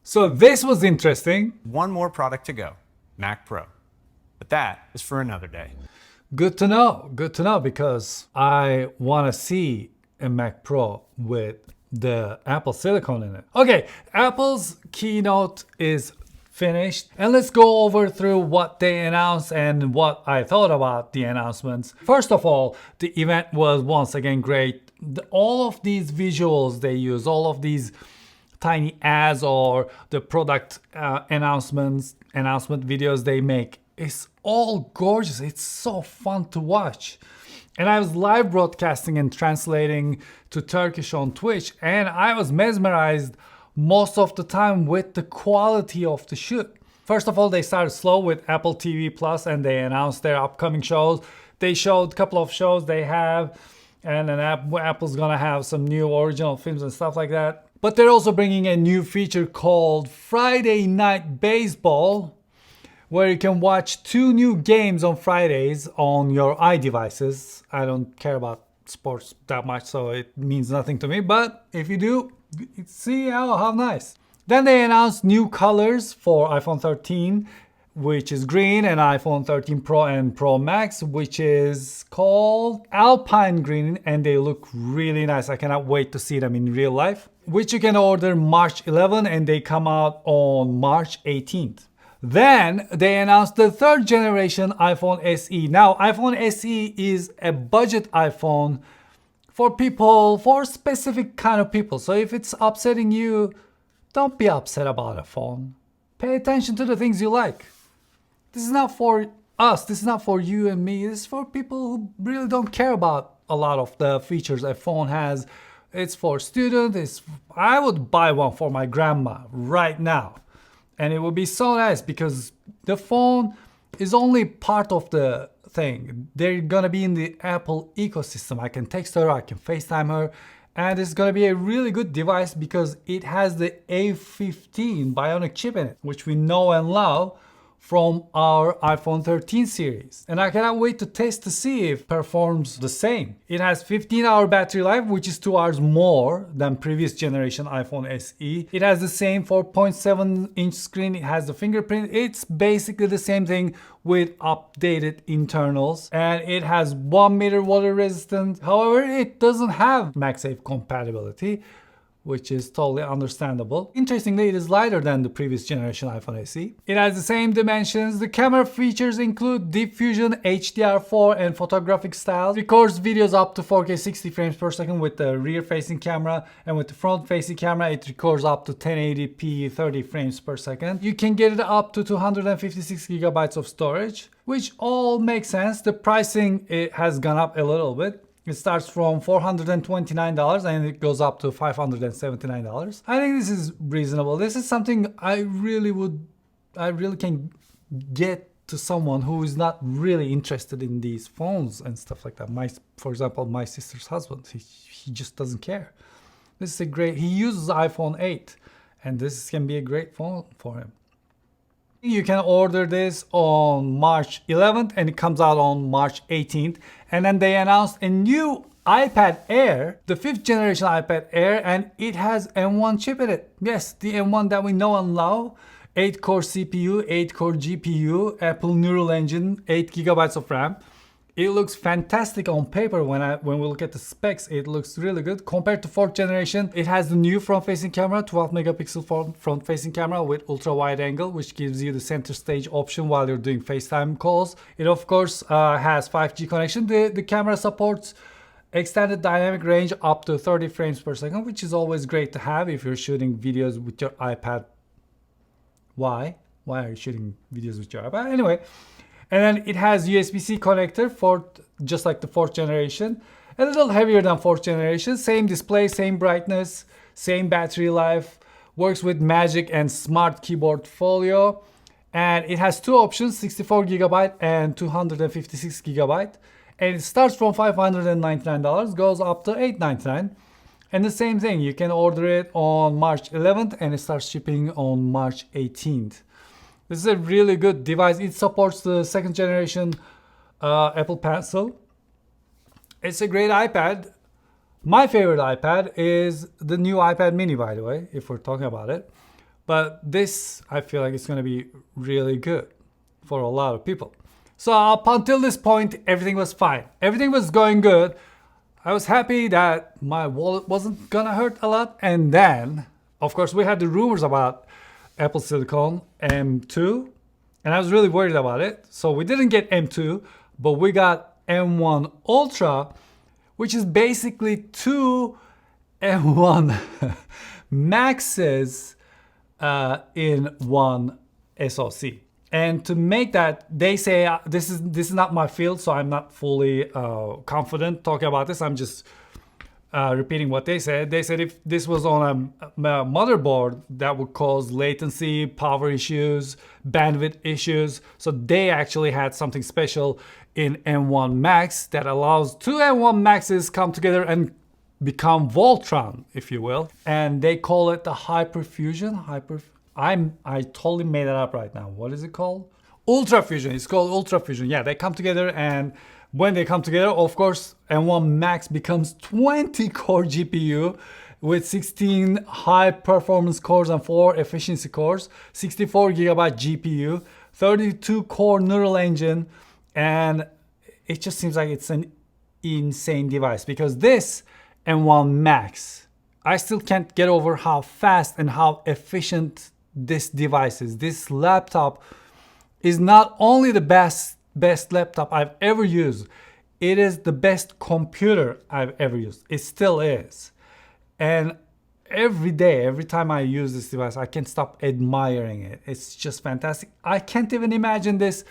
So this was interesting. One more product to go, Mac Pro. But that is for another day. Good to know. Good to know because I want to see a Mac Pro with the Apple silicone in it. Okay, Apple's keynote is finished, and let's go over through what they announced and what I thought about the announcements. First of all, the event was once again great. All of these visuals they use, all of these tiny ads or the product announcement videos they make, it's all gorgeous. It's so fun to watch. And I was live broadcasting and translating to Turkish on Twitch, and I was mesmerized most of the time with the quality of the shoot. First of all, they started slow with Apple TV Plus and they announced their upcoming shows. They showed a couple of shows they have, and then Apple's gonna have some new original films and stuff like that. But they're also bringing a new feature called Friday Night Baseball, where you can watch 2 new games on Fridays on your iDevices. I don't care about sports that much, so it means nothing to me. But if you do, see how nice. Then they announced new colors for iPhone 13, which is green, and iPhone 13 Pro and Pro Max, which is called Alpine Green, and they look really nice. I cannot wait to see them in real life, which you can order March 11 and they come out on March 18th. Then they announced the 3rd generation iPhone SE. Now, iPhone SE is a budget iPhone for specific kind of people. So if it's upsetting you, don't be upset about a phone. Pay attention to the things you like. This is not for us. This is not for you and me. This is for people who really don't care about a lot of the features a phone has. It's for students. I would buy one for my grandma right now. And it would be so nice because the phone is only part of the thing. They're gonna be in the Apple ecosystem. I can text her, I can FaceTime her, and it's gonna be a really good device because it has the A15 bionic chip in it, which we know and love from our iPhone 13 series. And I cannot wait to test to see if it performs the same. It has 15-hour battery life, which is 2 hours more than previous generation iPhone SE. It has the same 4.7-inch screen. It has the fingerprint. It's basically the same thing with updated internals. And it has 1 meter water resistant. However, it doesn't have MagSafe compatibility, which is totally understandable. Interestingly, it is lighter than the previous generation iPhone SE. It has the same dimensions. The camera features include Deep Fusion, HDR4, and photographic style. Records videos up to 4K 60 frames per second with the rear-facing camera, and with the front-facing camera, it records up to 1080p 30 frames per second. You can get it up to 256 gigabytes of storage, which all makes sense. The pricing, it has gone up a little bit. It starts from $429 and it goes up to $579. I think this is reasonable. This is something I really can get to someone who is not really interested in these phones and stuff like that. For example, my sister's husband, he just doesn't care. This is he uses iPhone 8 and this can be a great phone for him. You can order this on March 11th and it comes out on March 18th. And then they announced a new iPad Air, the 5th generation iPad Air, and it has M1 chip in it. Yes, the M1 that we know and love. 8-core CPU, 8-core GPU, Apple Neural Engine, 8 gigabytes of RAM. It looks fantastic on paper. When we look at the specs, it looks really good. Compared to 4th generation, it has the new front-facing camera, 12 megapixel front-facing camera with ultra-wide angle, which gives you the center stage option while you're doing FaceTime calls. It of course has 5G connection. The camera supports extended dynamic range up to 30 frames per second, which is always great to have if you're shooting videos with your iPad. Why are you shooting videos with your iPad? Anyway. And then it has USB-C connector for just like the 4th generation. A little heavier than 4th generation. Same display, same brightness, same battery life. Works with Magic and Smart Keyboard Folio. And it has 2 options, 64 gigabyte and 256 gigabyte. And it starts from $599, goes up to $899. And the same thing, you can order it on March 11th and it starts shipping on March 18th. This is a really good device. It supports the 2nd generation Apple Pencil. It's a great iPad. My favorite iPad is the new iPad mini, by the way, if we're talking about it, But this, I feel like it's going to be really good for a lot of people. So up until this point, everything was fine. Everything was going good. I was happy that my wallet wasn't gonna hurt a lot. And then, of course, we had the rumors about Apple Silicon M2, and I was really worried about it. So we didn't get M2, but we got M1 Ultra, which is basically two M1 Maxes in one SoC. And to make that, they say this is not my field, so I'm not fully confident talking about this. I'm just repeating what they said. They said if this was on a motherboard, that would cause latency, power issues, bandwidth issues. So they actually had something special in M1 Max that allows two M1 Maxes come together and become Voltron, if you will. And they call it the Hyperfusion. I totally made it up right now. What is it called? Ultra Fusion. It's called Ultra Fusion. Yeah, they come together, and when they come together, of course, M1 Max becomes 20 core GPU with 16 high performance cores and 4 efficiency cores, 64 gigabyte GPU, 32 core neural engine, and it just seems like it's an insane device because this M1 Max, I still can't get over how fast and how efficient this device is. This laptop is not only the best laptop I've ever used, it is the best computer I've ever used. It still is. And every day, every time I use this device, I can't stop admiring it. It's just fantastic. I can't even imagine this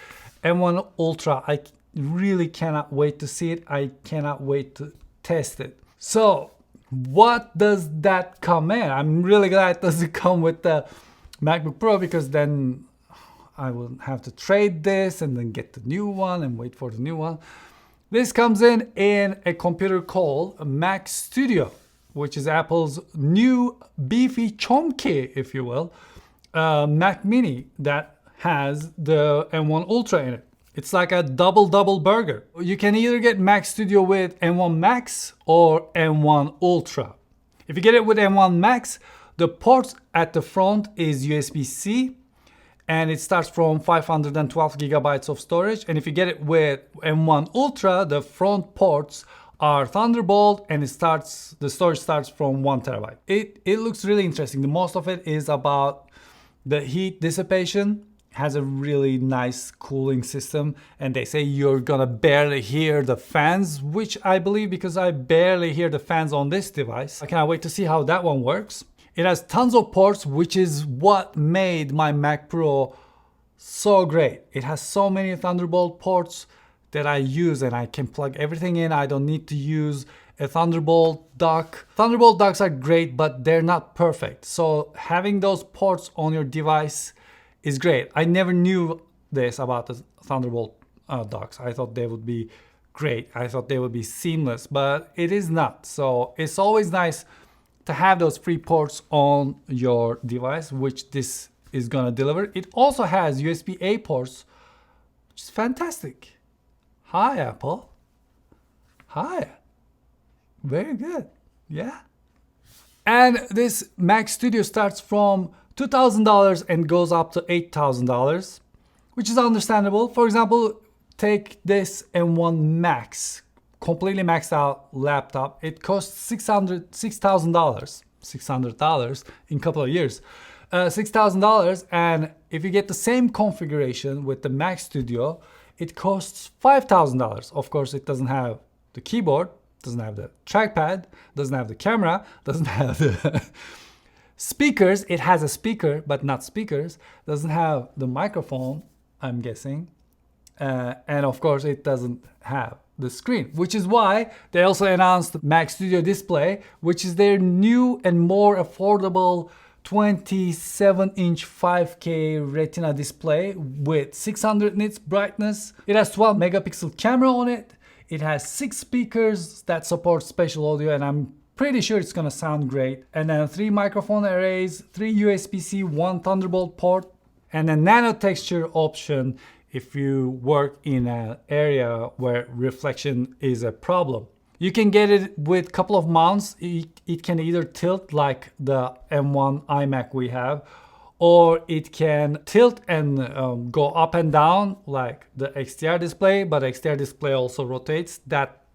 M1 Ultra. I really cannot wait to see it. I cannot wait to test it. So what does that come in? I'm really glad it doesn't come with the MacBook Pro, because then I will have to trade this and then get the new one and wait for the new one. This comes in a computer called Mac Studio, which is Apple's new beefy chunky, if you will, Mac Mini that has the M1 Ultra in it. It's like a double burger. You can either get Mac Studio with M1 Max or M1 Ultra. If you get it with M1 Max, the port at the front is USB-C, and it starts from 512 gigabytes of storage. And if you get it with M1 Ultra, the front ports are Thunderbolt, and the storage starts from 1 terabyte. It looks really interesting. The most of it is about the heat dissipation. Has a really nice cooling system, and they say you're gonna barely hear the fans, which I believe because I barely hear the fans on this device. I cannot wait to see how that one works. It has tons of ports, which is what made my Mac Pro so great. It has so many Thunderbolt ports that I use, and I can plug everything in. I don't need to use a Thunderbolt dock. Thunderbolt docks are great, but they're not perfect. So having those ports on your device is great. I never knew this about the Thunderbolt docks. I thought they would be great. I thought they would be seamless, but it is not. So it's always nice to have those free ports on your device, which this is gonna deliver. It also has USB-A ports, which is fantastic. Hi, Apple. Hi. Very good. Yeah. And this Mac Studio starts from $2,000 and goes up to $8,000, which is understandable. For example, take this M1 Max, completely maxed out laptop. It costs $6,000 in a couple of years. $6,000, and if you get the same configuration with the Mac Studio, it costs $5,000. Of course, it doesn't have the keyboard, doesn't have the trackpad, doesn't have the camera, doesn't have the speakers. It has a speaker, but not speakers. Doesn't have the microphone, I'm guessing. And of course, it doesn't have the screen, which is why they also announced Mac Studio Display, which is their new and more affordable 27-inch 5K Retina display with 600 nits brightness. It has 12 megapixel camera on it. It has 6 speakers that support spatial audio, and I'm pretty sure it's gonna sound great. And then 3 microphone arrays, 3 USB-C, 1 Thunderbolt port, and a nano texture option if you work in an area where reflection is a problem. You can get it with a couple of mounts. It can either tilt like the M1 iMac we have, or it can tilt and go up and down like the XDR display, but XDR display also rotates.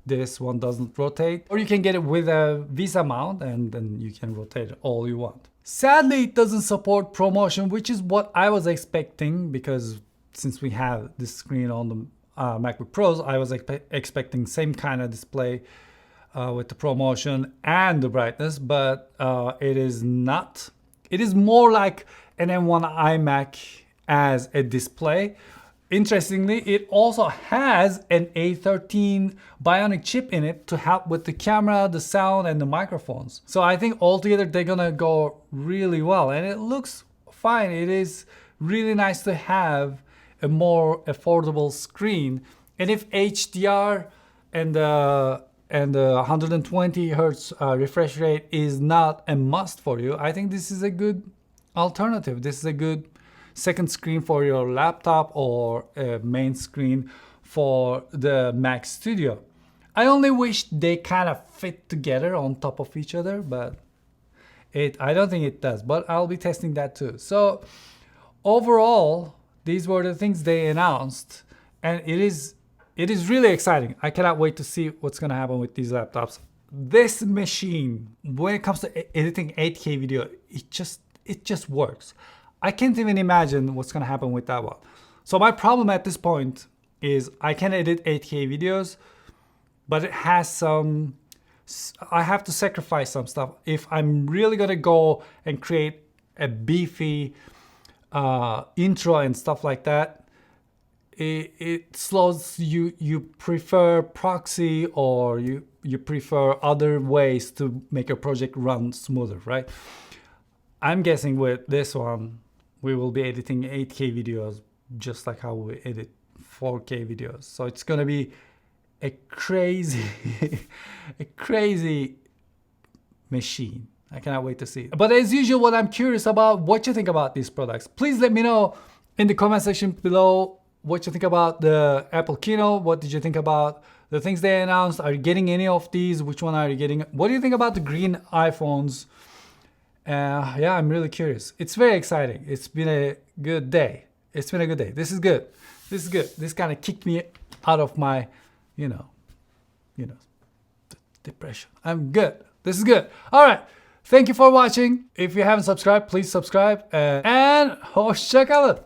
This one doesn't rotate. Or you can get it with a Visa mount and then you can rotate it all you want. Sadly, it doesn't support ProMotion, which is what I was expecting, because since we have this screen on the MacBook Pros, I was expecting same kind of display with the ProMotion and the brightness, but it is not. It is more like an M1 iMac as a display. Interestingly, it also has an A13 Bionic chip in it to help with the camera, the sound, and the microphones. So I think altogether they're gonna go really well, and it looks fine. It is really nice to have a more affordable screen. And if HDR and the 120 hertz refresh rate is not a must for you, I think this is a good alternative. This is a good second screen for your laptop or a main screen for the Mac Studio. I only wish they kind of fit together on top of each other, but I don't think it does, but I'll be testing that too. So overall, these were the things they announced, and it is really exciting. I cannot wait to see what's gonna happen with these laptops. This machine, when it comes to editing 8K video, it just works. I can't even imagine what's gonna happen with that one. So my problem at this point is I can edit 8K videos, but it has some, I have to sacrifice some stuff. If I'm really gonna go and create a beefy intro and stuff like that, it slows you. You prefer proxy, or you prefer other ways to make your project run smoother, right? I'm guessing with this one, we will be editing 8K videos just like how we edit 4K videos. So it's gonna be a crazy, a crazy machine. I cannot wait to see it. But as usual, what I'm curious about, what you think about these products. Please let me know in the comment section below what you think about the Apple keynote. What did you think about the things they announced? Are you getting any of these? Which one are you getting? What do you think about the green iPhones? Yeah, I'm really curious. It's very exciting. It's been a good day. It's been a good day. This is good. This is good. This kind of kicked me out of my, depression. I'm good. This is good. All right. Thank you for watching. If you haven't subscribed, please subscribe. And hoşça kalın.